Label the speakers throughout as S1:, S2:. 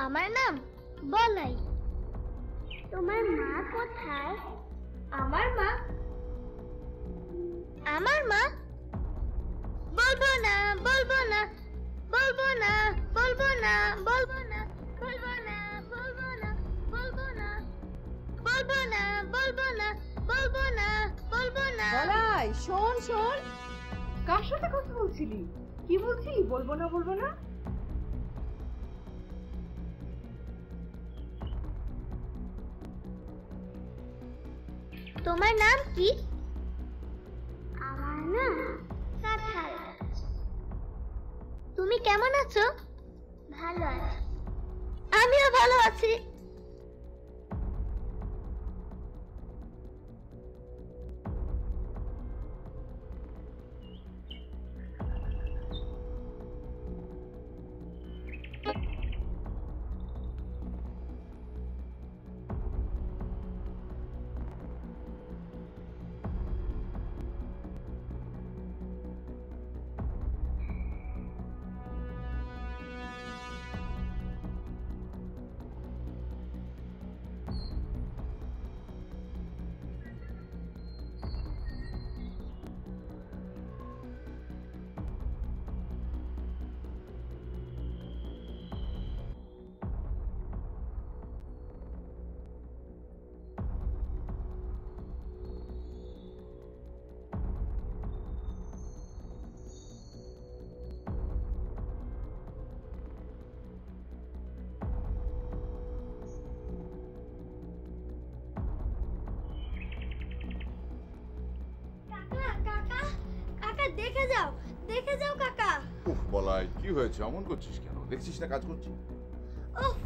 S1: আমার নাম বলাই। তোমার মা কোথায়? আমার মা বলবো না, বলবো না, বলবো না, বলবো না, বলবো না, বলবো না, বলবো না, বলবো না, বলবো না, বলবো না, বলবো না, বলবো না।
S2: বলাই, শোন শোন, কার সাথে কথা বলছিলি? কি বলছিলি? বলবো না বলবো না?
S1: তোমার নাম কি? আমার নাম কাঁঠাল। তুমি কেমন আছো? ভালো আছি। আমিও ভালো আছি। দেখে যাও, দেখে যাও কাকা।
S3: উফ বলাই, কি হয়েছে? অমন করছিস কেন? দেখছিস না কাজ করছি?
S1: উফ,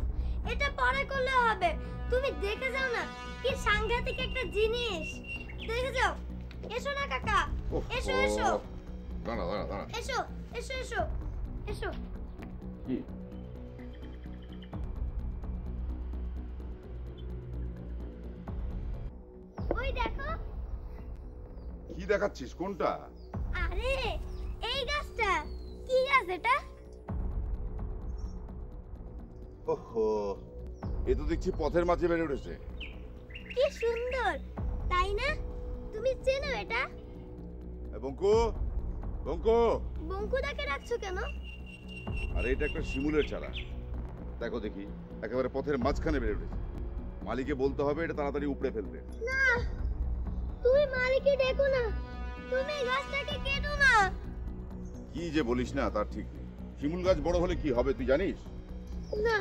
S1: এটা পরে করলে হবে। তুমি দেখে যাও না, কি সাংঘাতিক একটা জিনিস। দেখে যাও। এসো না কাকা, এসো এসো।
S3: দাঁড়া দাঁড়া দাঁড়া।
S1: এসো এসো এসো এসো।
S3: কি?
S1: ওই দেখো।
S3: কি দেখাচ্ছিস? কোনটা?
S1: আরে এই গাছটা। কি গাছ এটা?
S3: ওহো, এ তো দেখছি পথের মাঝে বেড়ে উঠেছে।
S1: কি সুন্দর, তাই না? তুমি চেনো এটা?
S3: বঙ্কু, বঙ্কু।
S1: বঙ্কুদাকে রাখছো কেন?
S3: আরে এটা একটা শিমুলের চারা। দেখো দেখি, একেবারে পথের মাঝখানে বেড়ে উঠেছে। মালিকে বলতে হবে এটা তাড়াতাড়ি উপড়ে ফেলতে।
S1: না, তুমি মালিককে দেখো না, তুমি গাছটাকে কেটো না।
S3: কি যে বলিস না তার ঠিক নেই। শিমুল গাছ বড় হলে কি হবে তুই জানিস?
S1: না,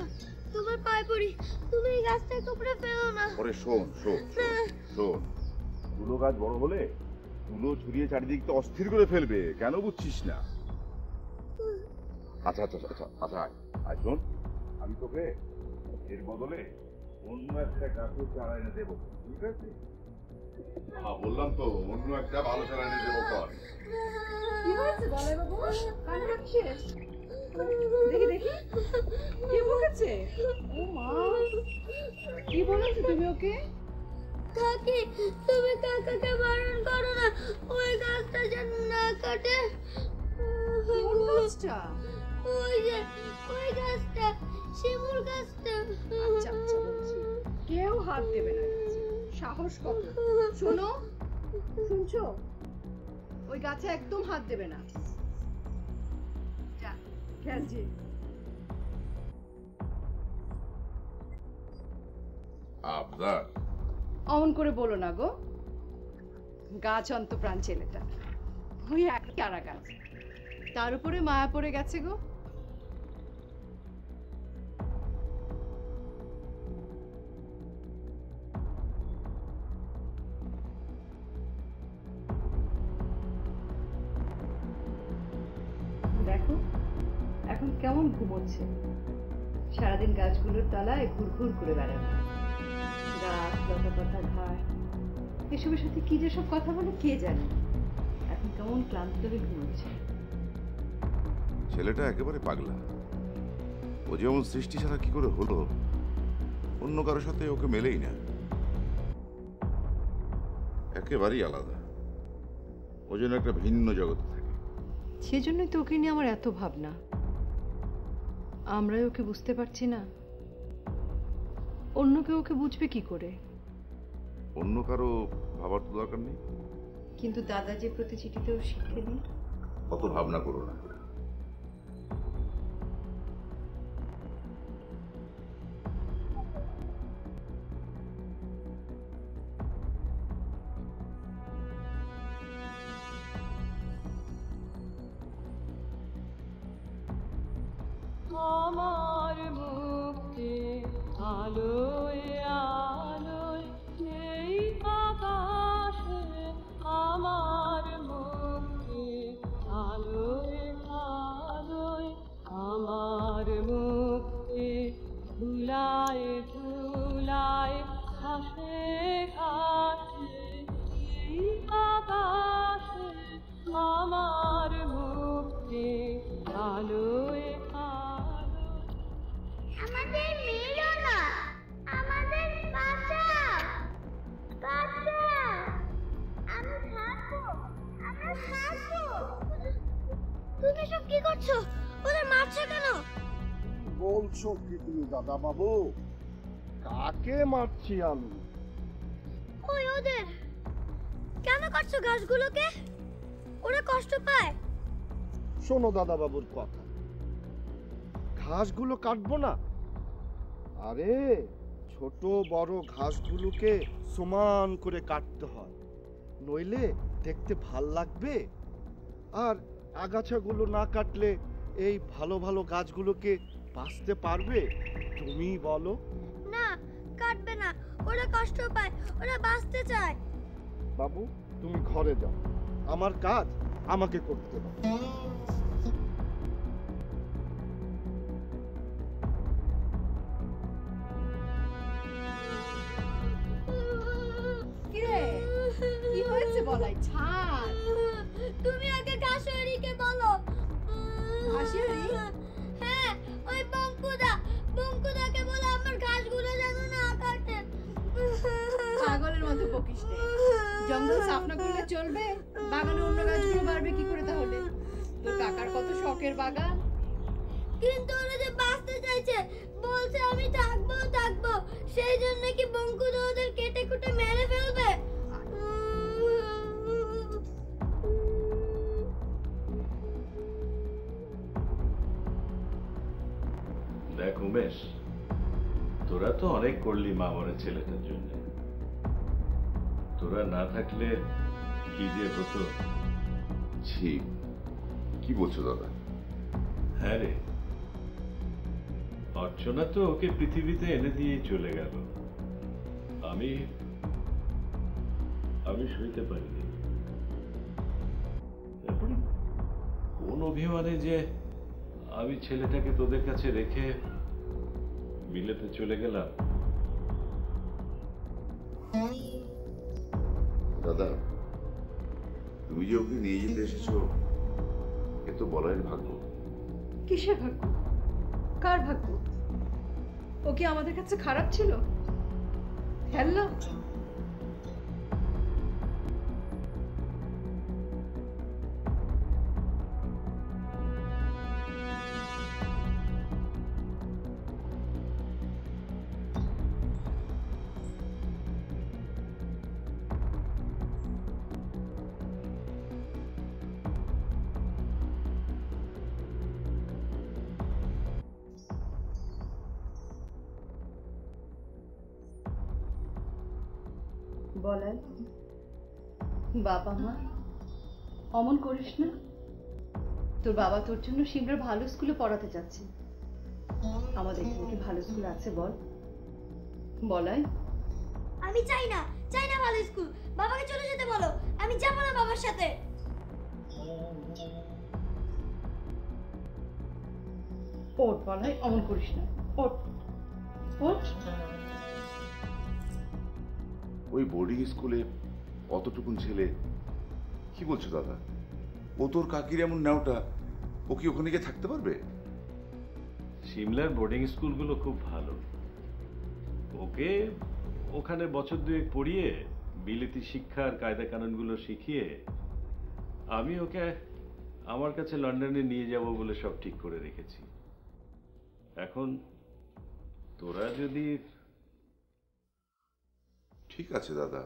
S1: তোমার পায়ে পড়ি, তুমি এই গাছটাকে উপড়ে ফেলো না।
S3: ওরে শোন শোন শোন, শোন। তুলো গাছ বড় হলে তুলো ছড়িয়ে চারিদিক তো অস্থির করে ফেলবে, কেন বুঝছিস না? আচ্ছা আচ্ছা আচ্ছা আচ্ছা, আয় শোন, আমি তোকে এর বদলে অন্য একটা গাছের চারা এনে দেবো, ঠিক আছে? বললাম তো, অন্য একটা ভালো চারা এনে দেবো। কর।
S2: কি হয়েছে বলাই বাবু? কান্না করছিস? দেখি দেখি, কি বলেছে? ও মা, কি বলেছে তুমি ওকে?
S1: কাকি, তুমি কাকাকে বারণ করো না, ওই গাছটা যেন না কাটে।
S2: কোন গাছটা?
S1: ওই যে ওই গাছটা, শিমুল গাছটা।
S2: আচ্ছা আচ্ছা বলছি, কেউ হাত দেবে না গাছে। সাহস কত! শোনো, শুনছো? ওই গাছে একদম হাত দেবে না। যা, খেলছি।
S3: আবদার
S2: অমন করে বলো না গো, গাছ অন্তপ্রাণ ছেলেটা। ওই এক চারা গাছ, তার উপরে মায়া পড়ে গেছে গো। দেখো এখন কেমন ঘুমোচ্ছে, সারাদিন গাছগুলোর তলায় ঘুরঘুর করে বেড়ানো। গাছ, লতা পাতা, ঘাস, এসবের সাথে কি যে সব কথা বলে কে জানে। এখন কেমন ক্লান্ত হয়ে ঘুমোচ্ছে।
S3: ছেলেটা একেবারে পাগলা। ও যেমন সৃষ্টি ছাড়া কি করে হলো, অন্য কারোর সাথে ওকে মেলেই না। একেবারেই আলাদা। ও যেন একটা ভিন্ন জগতে থাকে।
S2: সেজন্যই তো ওকে নিয়ে আমার এত ভাবনা। আমরাই ওকে বুঝতে পারছি না, অন্য কেউ ওকে বুঝবে কি করে?
S3: অন্য কারো ভাবার তো দরকার নেই।
S2: কিন্তু দাদা যে প্রতি চিঠিতেও শিখে দিই।
S3: অত ভাবনা করো না।
S4: আমার মুক্তি আলোয় আলোয় এই আকাশে, আমার মুক্তি আলোয় আলোয়, আমার মুক্তি ধুলায় ধুলায় ঘাসে ঘাসে এই আকাশে, আমার মুক্তি আলোয়
S1: আমাদের মেরো না, আমাদের বাঁচাও, বাঁচাও। আমি থাকবো, আমরা থাকবো। তুমি সব কি করছো? ওদের মারছো কেন?
S5: বলছো কি তুমি দাদা বাবু? কাকে মারছি আমি?
S1: ওই ওদের। কেন কাটছো গাছগুলোকে? ওরা কষ্ট পায়।
S5: শোনো দাদা বাবুর কথা, ঘাসগুলো কাটবো না। আরে ছোট বড় ঘাসগুলোকে সমান করে কাটতে হয়, নইলে দেখতে ভাল লাগবে। আর আগাছাগুলো না কাটলে এই ভালো ভালো গাছগুলোকে বাঁচতে পারবে? তুমি বলো।
S1: না, কাটবে না। ওরা কষ্ট পায়, ওরা বাঁচতে চায়।
S5: বাবু তুমি ঘরে যাও, আমার কাজ আমাকে করতে দাও।
S2: কিরে, কি হয়েছে বলাই? ছাড়।
S1: তুমি আগে ঘাসহরিকে বলো।
S2: ঘাসহরি?
S1: হ্যাঁ, ওই বঙ্কুদাকে বলো আমার ঘাসগুলো যেন না কাটে।
S2: পাগলের মতো বকিস নে। জঙ্গল সাফ না করলে চলবে? বাগানে অন্য গাছগুলো বাড়বে কি করে তাহলে? তোর কাকার কত শখের বাগান।
S1: কিন্তু ওরা যে বাঁচতে চাইছে, বলছে আমি থাকবো, সেই জন্য কি বঙ্কুদা ওদের কেটে কুটে মেরে ফেলবে?
S6: দেখ উমেশ, তোরা তো অনেক করলি মা মরে ছেলেটার জন্য। তোরা না থাকলে কি যে হতো।
S3: ছি, কি বলছো দাদা?
S6: হ্যাঁ রে, অর্চনা তো ওকে পৃথিবীতে এনে দিয়ে চলে গেল। আমি আমি সইতে পারিনি। তারপরে কোন অভিমানে যে আমি ছেলেটাকে তোদের কাছে রেখে বিলেতে চলে গেলাম।
S3: দাদা, তুমি যে ওকে নিয়ে যেতে এসেছো, এ তো বলাইয়ের ভাগ্য।
S2: কিসের ভাগ্য? কার ভাগ্য? ও কি আমাদের কাছে খারাপ ছিল? হ্যালো, বলাই, বাবা মা অমন করিস না। তোর বাবা তোর জন্য সিমরার ভালো স্কুলে পড়াতে চাচ্ছে। আমাদের এখানে কি ভালো স্কুল আছে বল? বলাই,
S1: আমি চাই না ভালো স্কুল। বাবাকে চলে যেতে বলো, আমি যাবো না বাবার সাথে।
S2: ওঠ বলাই, অমন করিস না। ওঠ ওঠ।
S3: ওই বোর্ডিং স্কুলে অতটুকুন ছেলে, কি বলছো দাদা? ও তোর কাকির এমন নাওটা, ও কি ওখানে গিয়ে থাকতে পারবে?
S6: সিমলার বোর্ডিং স্কুলগুলো খুব ভালো। ওকে ওখানে বছর দুয়েক পড়িয়ে বিলেতি শিক্ষার কায়দা কানুনগুলো শিখিয়ে আমি ওকে আমার কাছে লন্ডনে নিয়ে যাব বলে সব ঠিক করে রেখেছি। এখন তোরা যদি
S3: ঠিক আছে দাদা।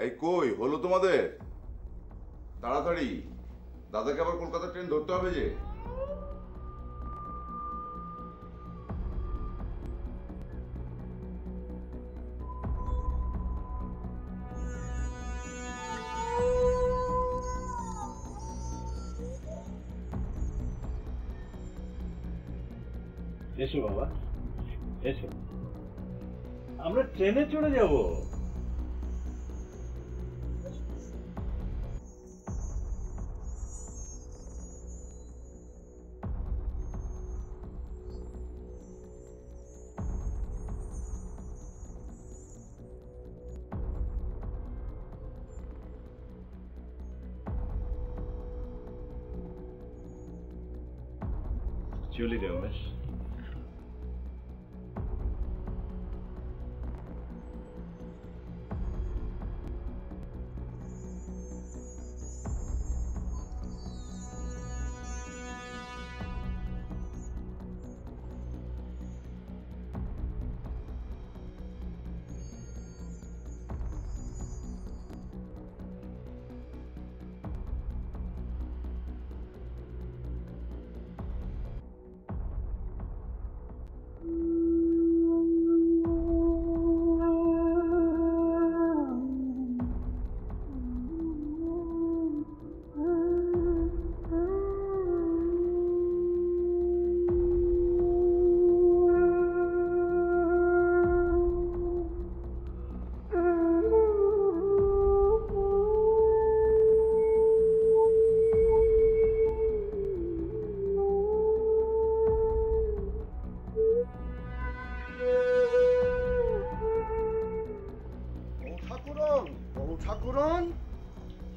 S3: এই কই হলো তোমাদের? তাড়াতাড়ি, দাদাকে আবার কলকাতা ট্রেন ধরতে হবে যে।
S6: এসো বাবা, এসো, আমরা ট্রেনে চড়ে যাব। চলি রে উমেশ।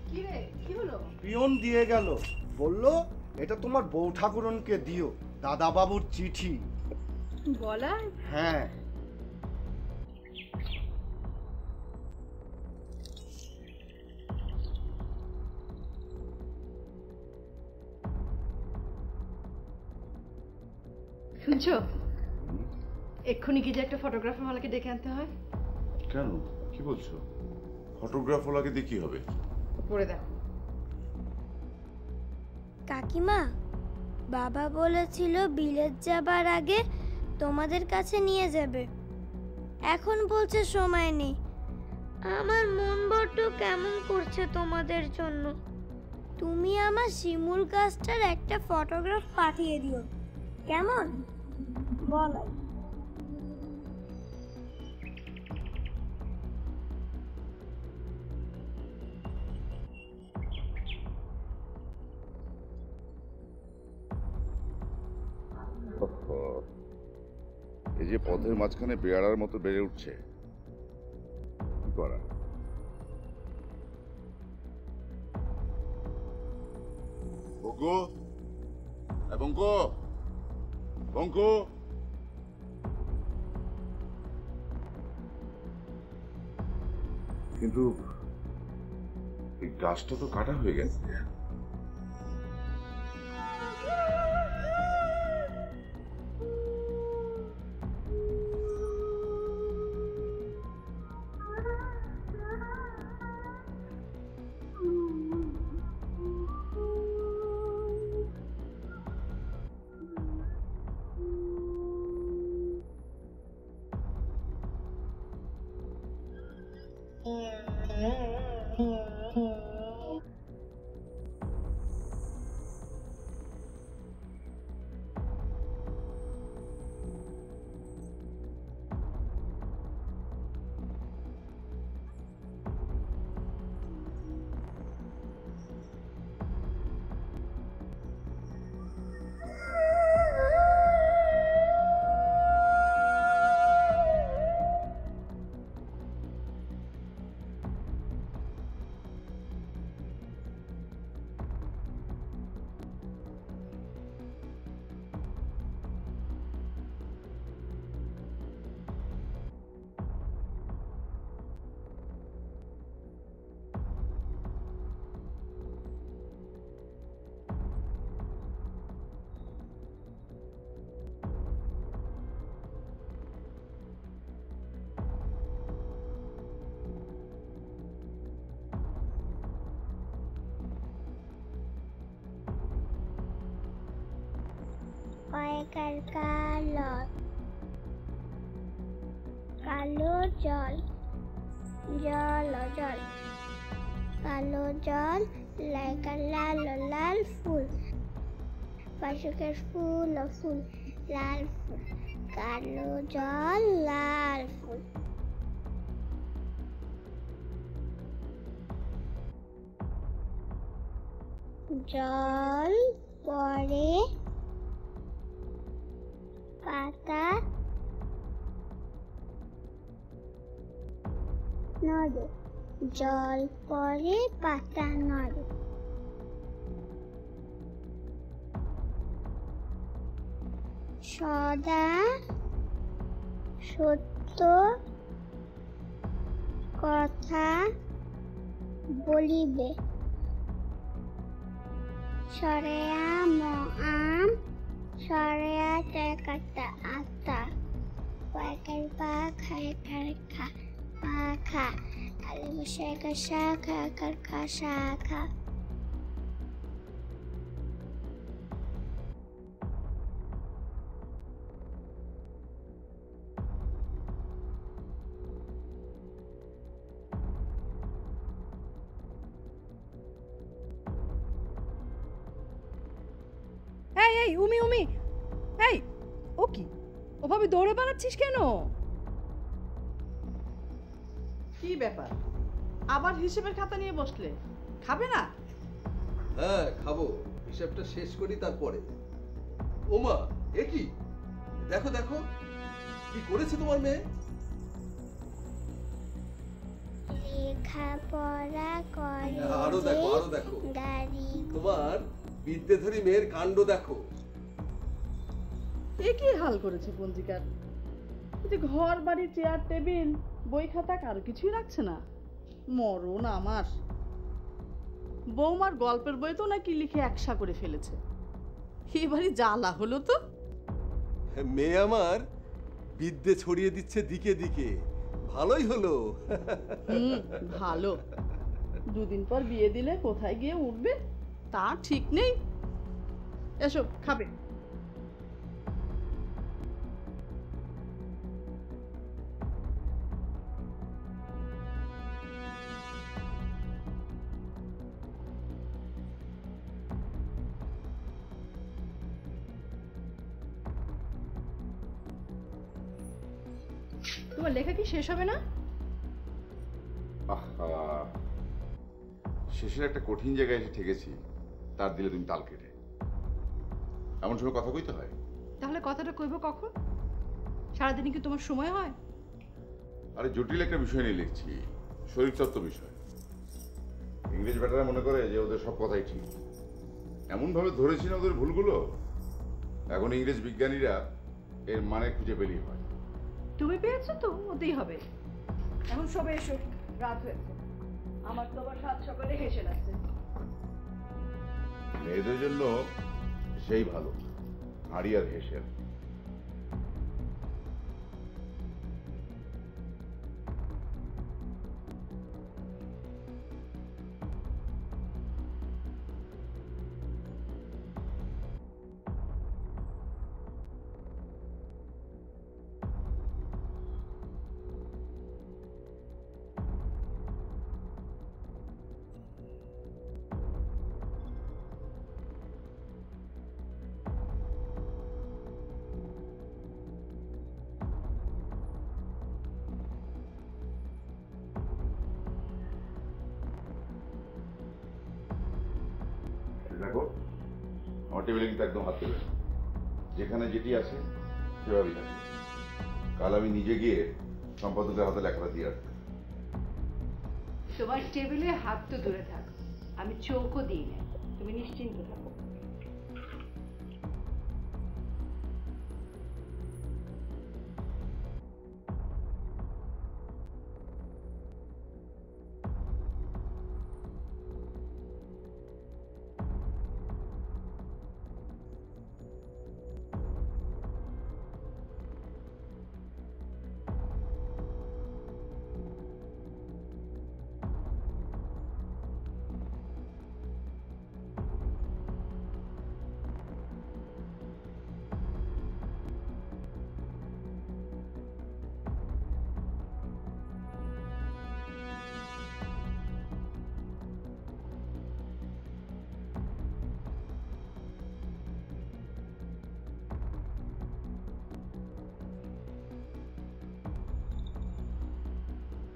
S2: কি রে, কি হলো?
S5: পিয়ন দিয়ে গেল, বললো এটা তোমার বউ ঠাকুরনকে দিও, দাদা বাবুর চিঠি।
S2: বলাই?
S5: হ্যাঁ।
S2: শুনছো, এক্ষুনি কি যে একটা ফটোগ্রাফার মালাকে ডেকে আনতে হয়।
S3: কেন, কি বলছো? ফটোগ্রাফ ওলাকে দিয়ে কি হবে?
S2: পড়ে দেখো।
S1: কাকিমা, বাবা বলেছিল বিলেত যাবার আগে তোমাদের কাছে নিয়ে যাবে। এখন বলছে সময় নেই। আমার মন বড্ড কেমন করছে তোমাদের জন্য। তুমি আমার শিমুল গাছটার একটা ফটোগ্রাফ পাঠিয়ে দিও, কেমন? বলো।
S3: এই যে পথের মাঝখানে বেড়ার মতো বেড়ে উঠছে, কি করা? বঙ্কু, বঙ্কু, বঙ্কু, কিন্তু এই গাছটা তো কাটা হয়ে গেছে।
S1: কয়েকার কালো কালো জল জল জল কালো জল লাইকা লাল লাল ফুল পাশুকের ফুল ও ফুল লাল ফুল কালো জল লাল ফুল জল পড়ে পাতা নড়ে জল পড়ে পাতা নড়ে সদা সত্য কথা বলিবে সরেয়া আম সরেয়া টাকাটা আতা কয়েকের পা খায় খা খা আলে বসে খা খা শাখা
S2: এই এই উমি উমি এই ও কি ওভাবে দৌড়ে বেড়াচ্ছিস কেন?
S7: কি ব্যাপার আবার হিসেবের খাতা নিয়ে বসলে? খাবে না?
S8: হ্যাঁ খাবো, হিসাবটা শেষ করি তারপরে। ওমা এ কি, দেখো দেখো কি করেছে তোমার মেয়ে।
S1: লেখাপড়া করে
S8: আরো দেখো আরো দেখো,
S1: গাড়ি
S8: তোমার বিদ্যেধরী মেয়ের কাণ্ড দেখো।
S7: এ কি হাল করেছে পঞ্জিকার, যে ঘর বাড়ি চেয়ার টেবিল বই খাতা কারো কিছুই রাখছে না। মরণ আমার, বৌমার গল্পের বই তো নাকি লিখে একসা করে ফেলেছে। এবারই জ্বালা হলো তো।
S8: মেয়ে আমার বিদ্যে ছড়িয়ে দিচ্ছে দিকে দিকে, ভালোই হলো।
S7: ভালো, দুদিন পর বিয়ে দিলে কোথায় গিয়ে উঠবে তা ঠিক নেই। এসো খাবে।
S2: তোমার লেখা কি শেষ হবে না?
S3: শেষের একটা কঠিন জায়গায় এসে ঠেকেছি, তার দিলে তুমি তাল কেটে। এমন সময় কথা কইতে হয়।
S2: তাহলে কথাটা কইব কখন? সারাদিনে কি তোমার সময় হয়?
S3: আরে জটিল একটা বিষয় নিয়ে লিখছি, শরীরতত্ত্ব বিষয়। ইংরেজ ব্যাটারা মনে করে যে ওদের সব কথাই ঠিক, এমন ভাবে ধরেছি না ওদের ভুলগুলো। এখন ইংরেজ বিজ্ঞানীরা এর মানে খুঁজে পেলেই হয়।
S2: তুমি পেয়েছো তো ওতেই হবে। এখন সবাই এসো, রাত হয়েছে। আমার তো আবার সাত সকালে হেসে লাগছে।
S3: মেয়েদের জন্য সেই ভালো, হাড়ি আর হেসেল। দেখো আমার টেবিলে কিন্তু একদম হাত দেবে, যেখানে যেটি আছে সেভাবেই থাকবে। কাল আমি নিজে গিয়ে সম্পাদকের হাতে লেখাটা দিয়ে আসবো।
S2: তোমার টেবিলে হাত তো দূরে থাক, আমি চোখও দিই না। তুমি নিশ্চিন্ত থাকো।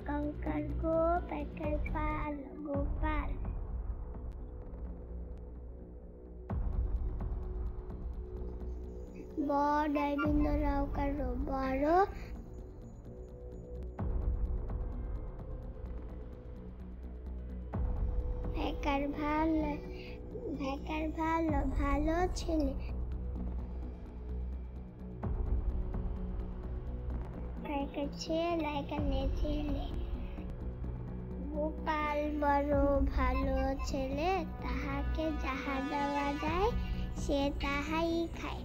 S1: কঙ্কার গো প্যাকের পাল গোপাল বড় বিন্দু রাউকার বড় ভেকার ভালো ভালো ছেলে ভেকার ছেলে এখানে ছেলে গোপাল বড় ভালো ছেলে তাহাকে যাহা দেওয়া যায় সে তাহাই খায়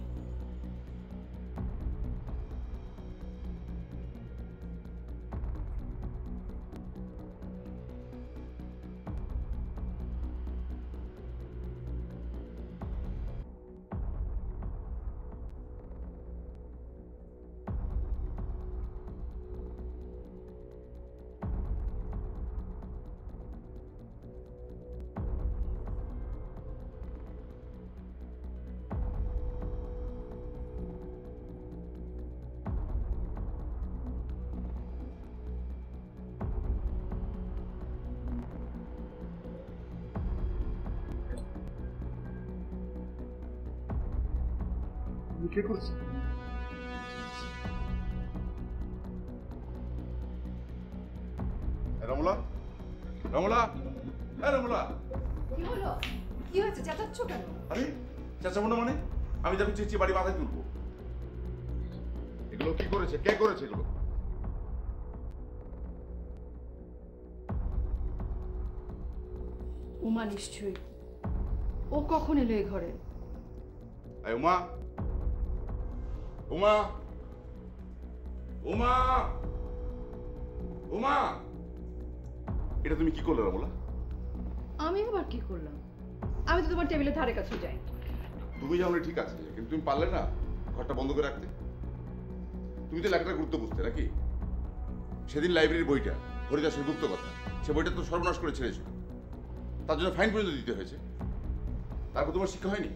S3: কে করছে রমলা রমলা রমলা
S2: কি হলো? কি হয়েছে? চেঁচাচ্ছ কেন?
S3: আরে চাচাবো না মানে আমি যাবি চেঁচিয়ে বাড়ি মাথায় তুলবো এগুলো কি করেছে কে করেছে এগুলো
S2: উমা নিশ্চয়ই। ও কখন এলো এই ঘরে?
S3: উমা উমা উমা উমা এটা তুমি কি করলে রমলা
S2: আমি আবার কি করলাম? আমি তো তোমার টেবিলের ধারে কাছে যাই।
S3: তুমি যাও ঠিক আছে কিন্তু তুমি পারলে না ঘরটা বন্ধ করে রাখতে তুমি তো লেখাটার গুরুত্ব বুঝতে নাকি সেদিন লাইব্রেরির বইটা হরিদাসের গুপ্ত কথা সে বইটা তো সর্বনাশ করে ছেড়েছিল তার জন্য ফাইন পর্যন্ত দিতে হয়েছে তারপর তোমার শিক্ষা হয়নি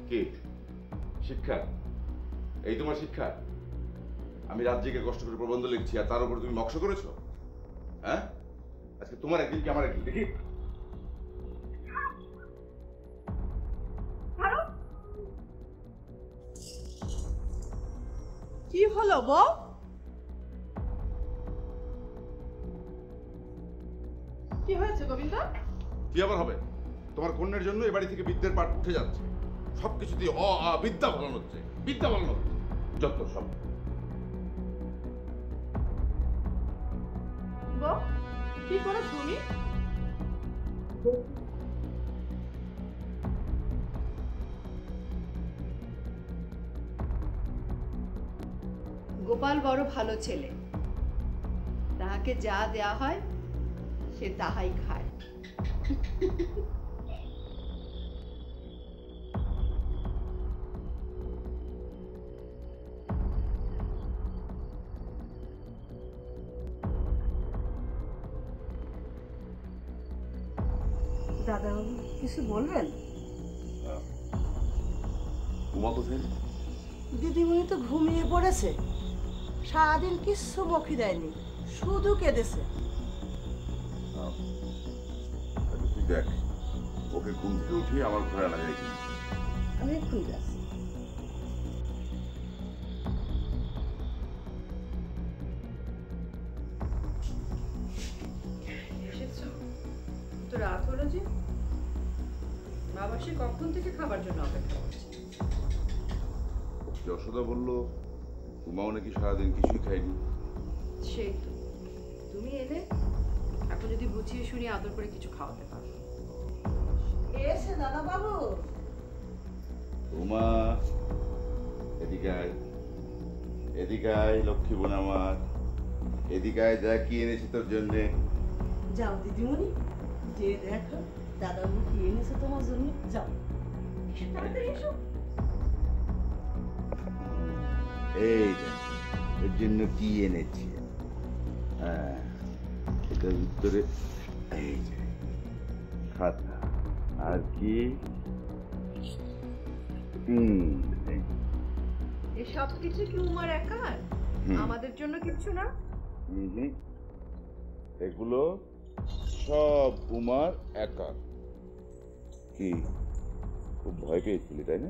S3: কি শিক্ষা এই তোমার শিক্ষা আমি রাত জেগে কষ্ট করে প্রবন্ধ লিখছি আর তার উপর তুমি নকশা করেছো হ্যাঁ আজকে তোমার একদিন কি আমার একদিন দেখি
S7: কি হলো বউ? কি হয়েছে গোবিন্দ?
S3: কি আবার হবে তোমার কন্যার জন্য এ বাড়ি থেকে বিদ্যার পাঠ উঠে যাচ্ছে সবকিছু দিয়ে বিদ্যা বলানো হচ্ছে বিদ্যা বলানো হচ্ছে যত সব
S7: বউ কি করে তুমি?
S2: গোপাল বড় ভালো ছেলে, তাহাকে যা দেয়া হয় সে তাহাই খায়।
S7: দাদাবাবু কিছু বলবেন?
S3: উমা কোথায়
S7: দিদিমণি তো ঘুমিয়ে পড়েছে, সারাদিন কিচ্ছু মুখি দেয়নি, শুধু কেঁদেছে।
S3: তুই দেখ ওকে ঘুম থেকে উঠিয়ে আমার ঘরে আনা যায় কিনা
S7: আমি এক্ষুনি যাচ্ছি।
S2: এসেছো? তো রাত হলো যে, বাবা সে কখন থেকে খাবার জন্য অপেক্ষা করছে।
S3: যশোদা বললো উমাও নাকি সারাদিন কিছুই খায়নি।
S2: সেই তো, তুমি এলে, এখন যদি বুঝিয়ে শুনি আদর করে কিছু খাওয়াতে পারো।
S7: এসে দাদাবাবু।
S3: উমা এদিকে আয়, এদিকে আয় লক্ষ্মী বোন আমার, এদিকে আয়, যা কি এনেছি তোর জন্যে।
S7: যাও দিদিমণি, যে দেখো দাদাবাবু কি এনেছে তোমার জন্য। যাও তাড়াতাড়ি এসো।
S3: এই দেখ ওর জন্য কি এনেছি, হ্যাঁ এটার ভিতরে এই যে খাতা আর কি
S2: এই সব কিছু কি উমার একার? আমাদের জন্য কিছু না?
S3: এগুলো সব উমার একার। কি খুব ভয় পেয়েছিলি তাই না?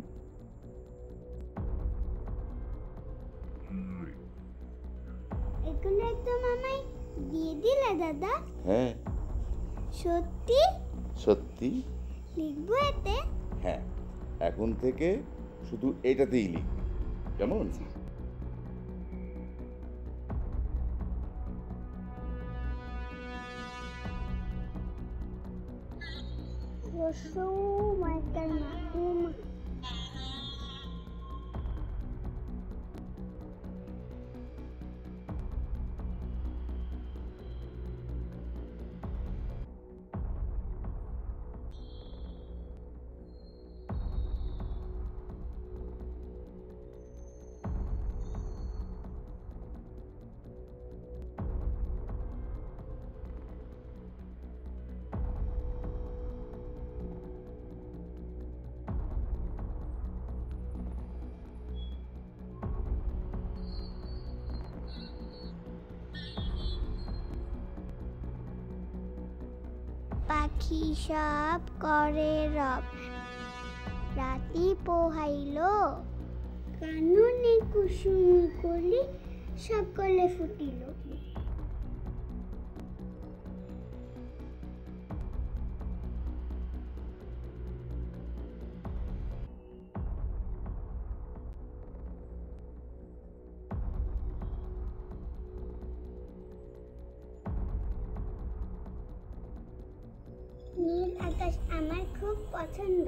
S1: এগুলো একদম আমায় দিয়ে দিলে দাদা?
S3: হ্যাঁ
S1: সত্যি?
S3: সত্যি।
S1: লিখবো এতে?
S3: হ্যাঁ, এখন থেকে শুধু এটাতেই লিখবি, কেমন?
S1: পাখি সব করে রব, রাতি পোহাইল, কাননে কুসুম কলি সকলে ফুটিল। নীল আকাশ আমার খুব পছন্দ।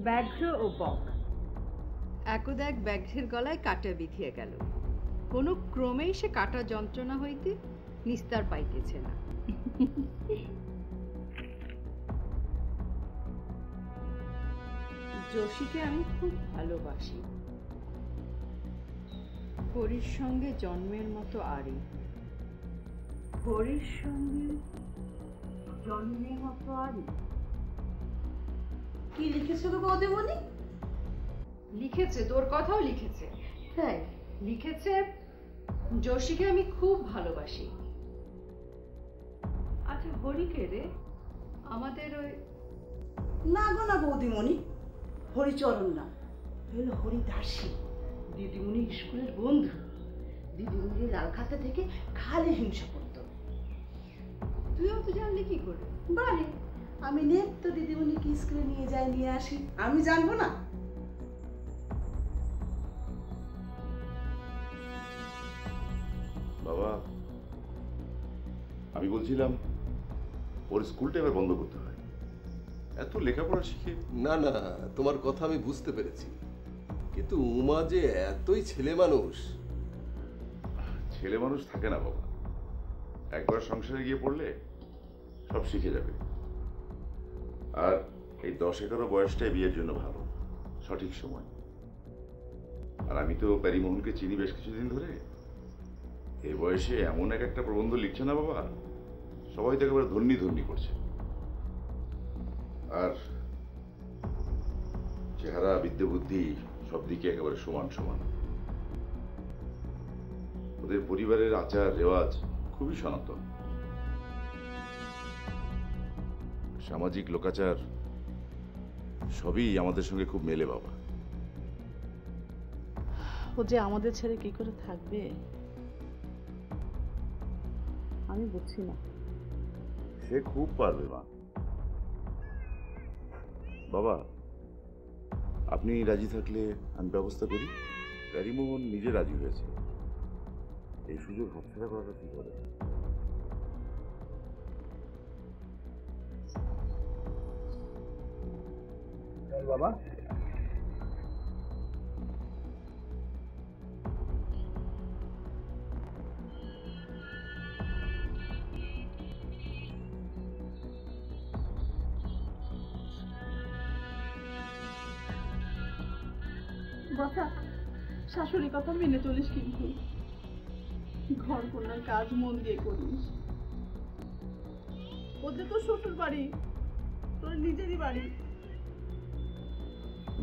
S2: ব্যাঘ্র ও বক। একদা এক ব্যাঘ্রের গলায় কাটা বিধিয়া গেল, কোনো ক্রমেই সে কাটা যন্ত্রণা হইতে নিস্তার পাইতেছে না। যোশীকে আমি খুব ভালোবাসি, হরির সঙ্গে জন্মের মতো আরি, হরির সঙ্গে জন্মের মতো আরি।
S7: কি লিখেছো গো বৌদিমণি?
S2: লিখেছে, তোর কথাও লিখেছে। তাই লিখেছে, যোশীকে আমি খুব ভালোবাসি। আচ্ছা হরিকে রে? আমাদের ওই
S7: না গো না বৌদিমণি, হরিচরণ না, হলো হরিদাসী, দিদিমণির স্কুলের বন্ধু। দিদিমণির লাল খাতা থেকে খালি হিংসা করত।
S2: তুইও তো জানলি কি করে?
S7: বারে আমি নেত্য দিদিমণিকে স্কুলে নিয়ে যাই, নিয়ে আসি, আমি জানবো না?
S3: বাবা, আমি বলছিলাম ওর স্কুলটা এবার বন্ধ করতে হয়। এত লেখাপড়া শিখে।
S8: না না, তোমার কথা আমি বুঝতে পেরেছি, কিন্তু উমা যে এতই ছেলে মানুষ।
S3: ছেলে মানুষ থাকে না বাবা, একবার সংসারে গিয়ে পড়লে সব শিখে যাবে। আর এই 10-11 বয়সটাই বিয়ের জন্য ভালো, সঠিক সময়। আর আমি তো প্যারিমোহনকে চিনি বেশ কিছুদিন ধরে। এই বয়সে এমন একটা প্রবন্ধ লিখছে না বাবা, সবাই তো একেবারে ধন্যি ধন্যি করছে। আর চেহারা, বিদ্যে, বুদ্ধি সব দিকে একেবারে সমান সমান। ওদের পরিবারের আচার রেওয়াজ খুবই সনাতন। সামাজিক লোকাচার সবই আমাদের সঙ্গে খুব মেলে বাবা।
S7: ও যে আমাদের ছেড়ে কি করে থাকবে আমি বুঝছি না।
S3: সে খুব পারবে মা। বাবা, আপনি রাজি থাকলে আমি ব্যবস্থা করি। প্যারিমোহন নিজে রাজি হয়েছে, এই সুযোগ হাতছাড়া করাটা ঠিক হবে না।
S5: চল বাবা।
S9: বাছা, শাশুড়ি কথা মেনে চলিস কিন্তু, ঘর কন্যার কাজ মন দিয়ে করিস। ওদের তো শ্বশুর বাড়ি, তোর নিজেরই বাড়ি।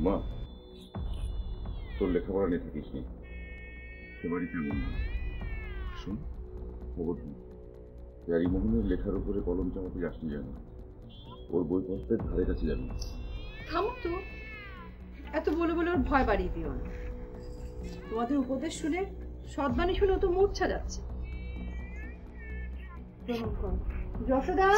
S3: মা, তোর লেখাপড়া নিয়ে থাকিস নি, সে বাড়ি কেমন না। শোন, খবর দিই, প্যারিমোহনের লেখার উপরে কলম চাপাতে যাসনি যেন, ওর বইপত্রের ধারে কাছে যাবি।
S2: থামো তো, এত বলে বলে ওর ভয় বাড়িয়ে দিও না। তোমাদের উপদেশ শুনে, সৎবাণী শুনে ও তো মূর্ছা যাচ্ছে। যশোদা,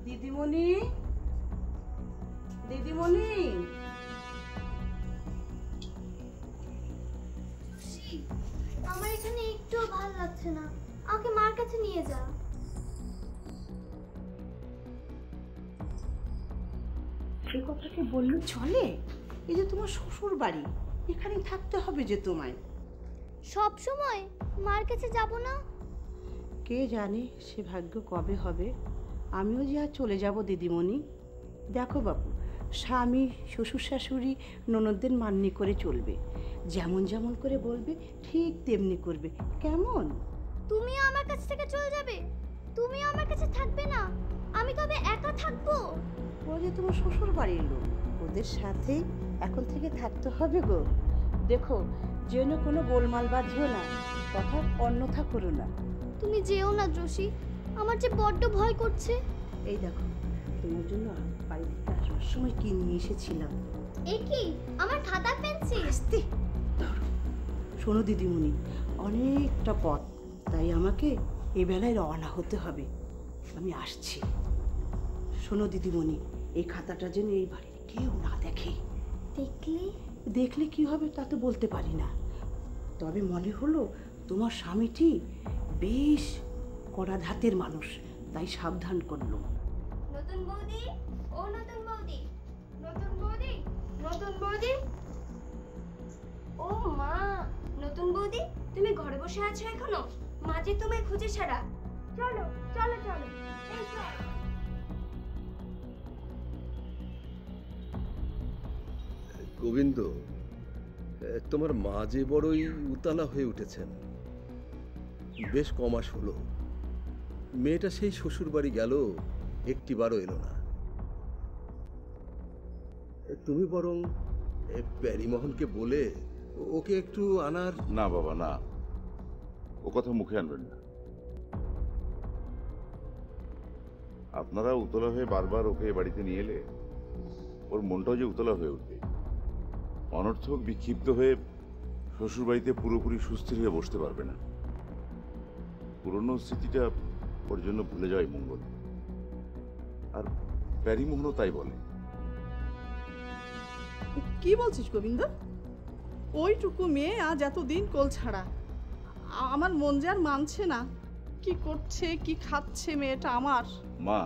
S7: দিদিমণি, দিদিমণি।
S1: আমার এখানে একটুও ভালো লাগছে না, আমাকে মার কাছে নিয়ে যা।
S7: এই কথা কি বললে চলে? এই যে তোমার শ্বশুর বাড়ি, এখানেই থাকতে হবে যে তোমায়।
S1: সব সময় মার কাছে যাব না?
S7: কে জানে সে ভাগ্য কবে হবে। আমিও যে আর চলে যাব দিদিমণি। দেখো বাবু, স্বামী শ্বশুর শাশুড়ি ননদদের মান্যি করে চলবে, যেমন যেমন করে বলবে ঠিক তেমনি করবে, কেমন?
S1: তুমিও আমার কাছ থেকে চলে যাবে? তুমিও আমার কাছে থাকবে না? আমি তবে একা থাকবো?
S7: ওরা যে তোমার শ্বশুর বাড়ির লোক, ওদের সাথে এখন থেকে থাকতে হবে গো। দেখো, যেন কোনো গোলমাল বাঁধিও না, কথা অন্যথা করো না।
S1: তুমি যেও না জোশী, আমার যে বড্ড ভয় করছে।
S7: এই দেখো, তোমার জন্য বাড়ি থেকে আসার সময় কি নিয়ে এসেছিলাম।
S1: এ কি? আমার খাতা পেন্সিল?
S7: আস্তে ধরো। শোনো দিদিমণি, অনেকটা পথ, তাই আমাকে এ বেলায় রওনা হতে হবে। আমি আসছি। শোনো দিদিমণি, এই খাতাটা যেন এই বাড়ির কেউ না দেখে। দেখলে কি হবে তা তো বলতে পারি না, তবে মনে হলো তোমার স্বামীটি বেশ কড়া ধাতের মানুষ, তাই সাবধান করলো।
S1: নতুন বৌদি, ও নতুন বৌদি, নতুন বৌদি, নতুন বৌদি। ও মা, নতুন বৌদি, তুমি ঘরে বসে আছো এখনো? মা যে তোমায় খুঁজে ছাড়া। চলো চলো চলো, এই চল।
S8: গোবিন্দ, তোমার মা যে বড়ই উতলা হয়ে উঠেছেন। বেশ কমাস হলো, মেয়েটা সেই শ্বশুর বাড়ি গেল, একটিবারও এলো না। তুমি বরং প্যারিমোহনকে বলে ওকে একটু আনার।
S3: না বাবা, না, ও কথা মুখে আনবেন না। আপনারা উতলা হয়ে বারবার ওকে এ বাড়িতে নিয়ে এলে ওর মনটাও যে উতলা হয়ে উঠবে। অনর্থক বিক্ষিপ্ত হয়ে শ্বশুর বাড়িতে পুরোপুরি সুস্থির হয়ে বসতে পারবে না। পুরনো স্মৃতিটা ওর জন্য ভুলে যাওয়াই মঙ্গল। আর প্যারিমোহনও তাই বলে।
S9: কি বলছিস গোবিন্দ? ওইটুকু মেয়ে আজ এতদিন কোল ছাড়া, আমার মন যে আর মানছে না। কি করছে, কি খাচ্ছে মেয়েটা আমার?
S3: মা,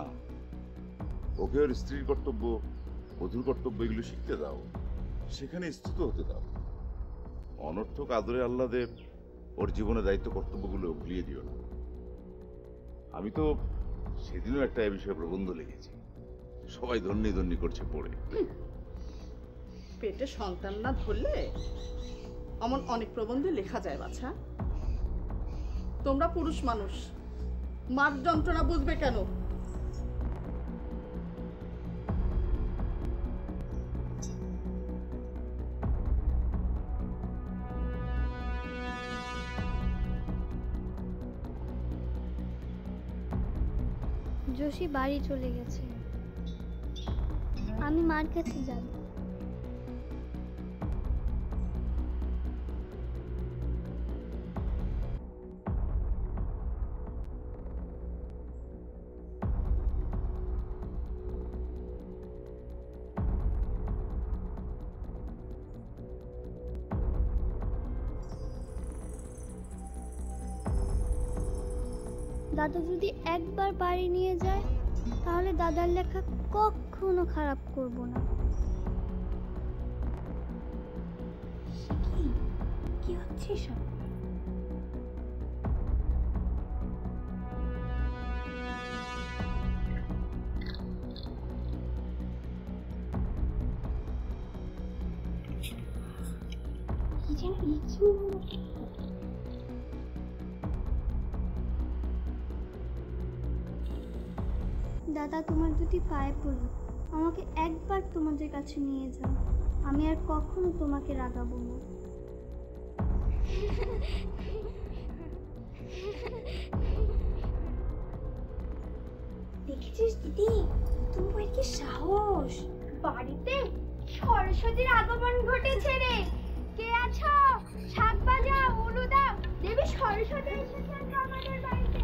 S3: ওকে ওর স্ত্রীর কর্তব্য, বধূর কর্তব্য এগুলো শিখতে দাও। সেখানে স্থিত হতে দাও। অনর্থক আদরে আহ্লাদে ওর জীবনে দায়িত্ব কর্তব্যগুলো ভুলিয়ে দিও না। আমি তো সেদিনও একটা এ বিষয়ে প্রবন্ধ লিখেছি, সবাই ধন্যি ধন্যি করছে পড়ে।
S9: পেটে সন্তান না ধরলে এমন অনেক প্রবন্ধে লেখা যায় বাছা। তোমরা পুরুষ মানুষ, মার যন্ত্রণা বুঝবে কেন?
S1: যোশী বাড়ি চলে গেছে, আমি মার কাছে যাব। দাদা যদি একবার বাড়ি নিয়ে যায় তাহলে দাদার লেখা কখনো খারাপ করব না। কি হচ্ছে সব? কি যেন লিখছি। দাদা, তোমার দুটি পায়ে পড়ি, আমাকে একবার তোমাদের কাছে নিয়ে যাও, আমি আর কখনো তোমাকে রাগাবো না। দেখেছিস দিদি, তোমার কি সাহস! বাড়িতে সরস্বতীর আগমন ঘটেছে রে। কে আছো? শাক বাজাও, উলু দাও, দেবী সরস্বতী এসেছেন আমাদের বাড়িতে।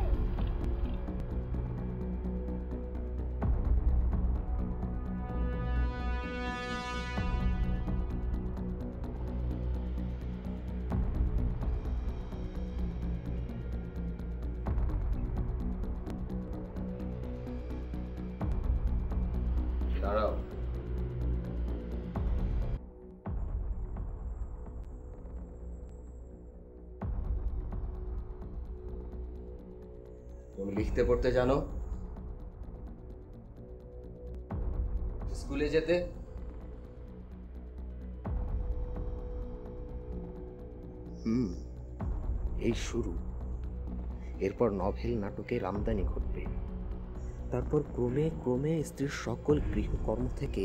S8: দাঁড়াও, তুমি লিখতে পড়তে জানো? স্কুলে যেতে?
S10: এই শুরু। এরপর নভেল নাটকের আমদানি ঘটবে। তারপর ক্রমে ক্রমে স্ত্রীর সকল গৃহকর্ম থেকে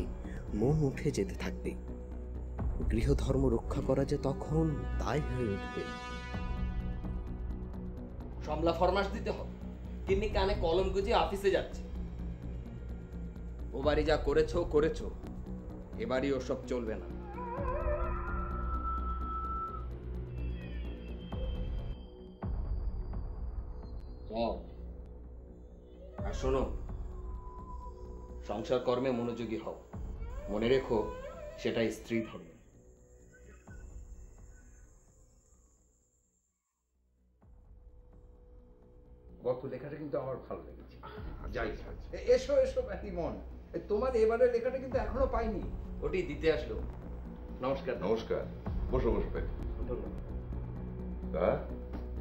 S10: মন উঠে যেতে থাকবে। গৃহধর্ম রক্ষা করা যে তখন দায় হয়ে উঠবে।
S8: সমলা ফরমাস দিতে হবে। তিনি কানে কলম গুঁজে অফিসে যাচ্ছে। ও বাড়ি যা করেছো করেছো, এবারই ওসব চলবে না। আর শোনো, সংসার কর্মে মনোযোগী হও। মনে রেখো, সেটাই স্ত্রী ধর্ম।
S11: গত লেখাটা কিন্তু আমার ভালো লেগেছে। যাই এসো এসো মন, তোমার এবারের লেখাটা কিন্তু এখনো পাইনি।
S8: ওটি দিতে আসলো। নমস্কার।
S3: নমস্কার, বসো বসো। তা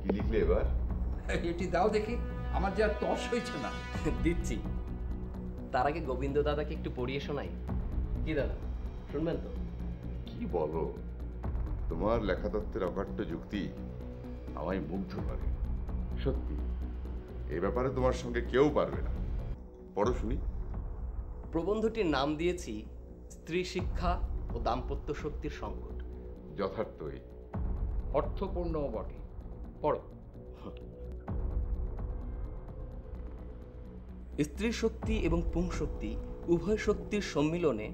S3: কি লিখলে এবার?
S11: এটি দাও দেখি, আমার যা তস হয়েছে না।
S8: দিচ্ছি। তার আগে গোবিন্দ দাদাকে একটু পড়িয়ে শোনাই। কি দাদা, শুনবেন তো?
S3: কি বলো, তোমার লেখাতত্ত্বের অকাট্য যুক্তি আমায় মুগ্ধ করে। সত্যি, এ ব্যাপারে তোমার সঙ্গে কেউ পারবে না। পড়ো শুনি।
S8: প্রবন্ধটির নাম দিয়েছি স্ত্রী শিক্ষা ও দাম্পত্য শক্তির সংকট।
S3: যথার্থই
S11: অর্থপূর্ণও বটে। পড়ো।
S8: স্ত্রী শক্তি এবং পুংশক্তি উভয় শক্তির সম্মিলনে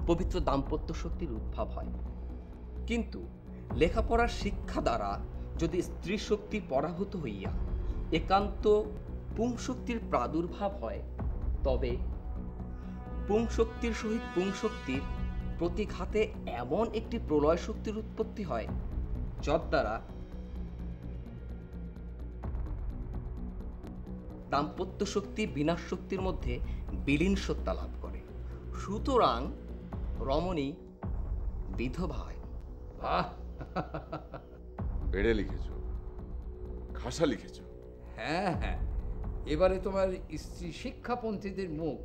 S8: পবিত্র দাম্পত্য শক্তির উদ্ভব হয়। কিন্তু লেখাপড়ার শিক্ষা দ্বারা যদি স্ত্রী শক্তি পরাভূত হইয়া একান্ত পুংশক্তির প্রাদুর্ভাব হয়, তবে পুংশক্তির সহিত পুংশক্তির প্রতিঘাতে এমন একটি প্রলয় শক্তির উৎপত্তি হয়, যদ্বারা দাম্পত্য শক্তি বিনাশ শক্তির মধ্যে বিলীন সত্তা লাভ করে। সুতরাং রমণী
S10: বিধবা হয়।
S11: বাহ,
S3: বেড়ে লিখেছো, খাসা লিখেছো।
S11: হ্যাঁ হ্যাঁ, এবারে তোমার স্ত্রী শিক্ষাপন্থীদের মুখ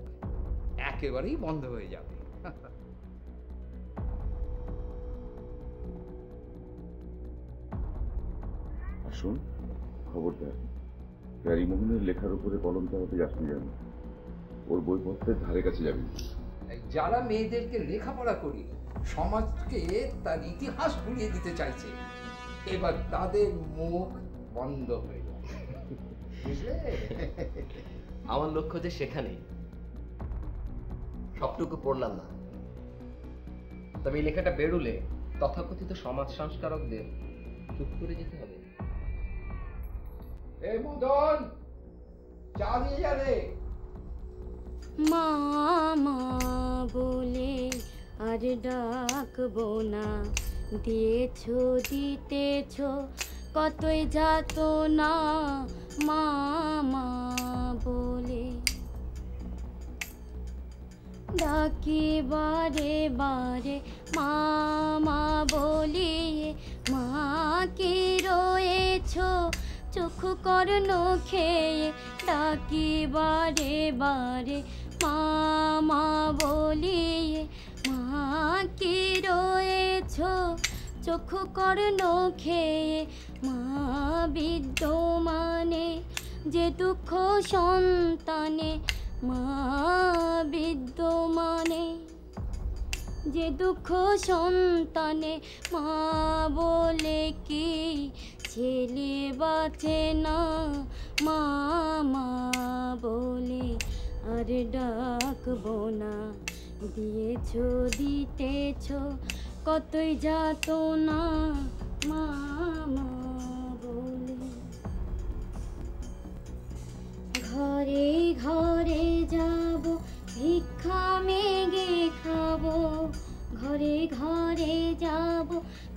S11: একেবারেই বন্ধ হয়ে যাবে।
S3: আসুন, খবরদার প্যারিমোহনের লেখার উপরে কলম চালাতে যাসনি যেন। ওর বইপত্রের ধারে কাছে যাবি না।
S11: যারা মেয়েদেরকে লেখাপড়া করি সমাজকে তার ইতিহাস ভুলিয়ে দিতে চাইছে, এবার তাদের মুখ বন্ধ হয়ে যাবে, বুঝলে?
S10: আমার লক্ষ্য যে সেখানেই। সবটুকু পড়লাম না, তবে এই লেখাটা বেরুলে তথাকথিত সমাজ সংস্কারকদের চুপ করে যেতে হবে।
S11: এ মদন, চা দিয়ে যাবে।
S1: মামা বলে আর ডাকবো না, দিয়েছো দিতেছো কতই যাত না, মামা বলে ডাকি বারে বারে মামা বলিয়ে, মা কি রয়েছো চোখ কর্ণ খেয়ে, ডাকি বারে বারে মামা বলিয়ে, মা কি রয়েছো চোখ কর্ণ খেয়ে, মা বিদ্যমানে যে দুঃখ সন্তানে, মা বিদ্যমানে যে দুঃখ সন্তানে, মা বলে কি ছেলে বাঁচে না, মামা বলে আর ডাকবো না, দিয়েছো দিতেছো কতই যাত না, মামা বলে ঘরে ঘরে যাব ভিক্ষা মেগে খাবো, ঘরে ঘরে যাব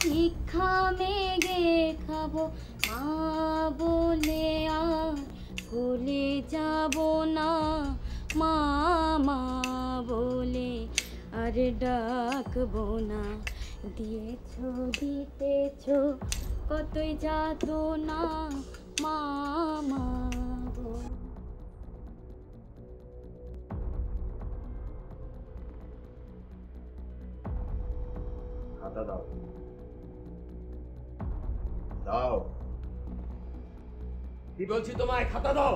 S1: ভিক্ষা মেগে খাবো, মা বলে আর কোলে যাব না, মামা বলে আর ডাকবো না, দিয়েছো দিতেছো কতই যাত না, মামা বলে।
S10: খাতা দাও, দাও, কি বলছি তোমায়, খাতা দাও।